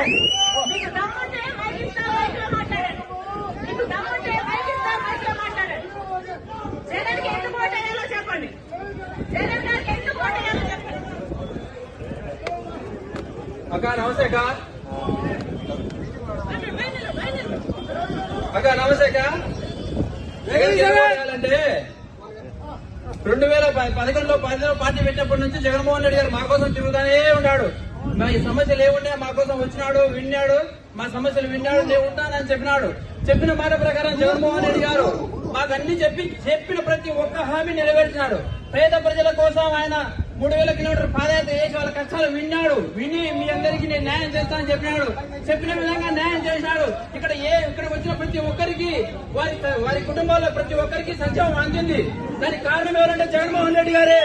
చెప్పండి. మీకు దమ్ముంటే మైక్ ఇస్తా, మైక్ లో మాట్లాడండి. మీకు దమ్ముంటే మైక్ ఇస్తా, మైక్ లో మాట్లాడండి. జగన్ కి ఎందుకు ఓటేయాలో చెప్పండి. జగన్ గారికి ఎందుకు ఓటేయాలో చెప్పండి. అక్క నమస్తే అక్క. అక్క నమస్తే అక్క. అంటే 2011లో పార్టీ పెట్టినప్పటి నుంచి జగన్మోహన్ రెడ్డి గారు మా కోసం తిరుగుతానే ఉన్నాడు. మా ఈ సమస్యలు ఏముండే మా కోసం వచ్చినాడు, విన్నాడు, మా సమస్యలు విన్నాడు, నేను ఉంటానని చెప్పినాడు. చెప్పిన మాట ప్రకారం జగన్మోహన్ రెడ్డి గారు మాకు అన్ని చెప్పిన ప్రతి ఒక్క హామీ నెరవేర్చినాడు. పేద ప్రజల కోసం ఆయన 3000 కిలోమీటర్ పాదయాత్ర చేసి వాళ్ళ కష్టాలు విని మీ అందరికీ నేను న్యాయం చేస్తానని చెప్పినాడు. చెప్పిన విధంగా న్యాయం చేసినాడు. ఇక్కడ వచ్చిన ప్రతి ఒక్కరికి వారి కుటుంబాల్లో ప్రతి ఒక్కరికి సంక్షేమం అందింది. దానికి కారణం ఎవరంటే జగన్మోహన్ రెడ్డి గారే.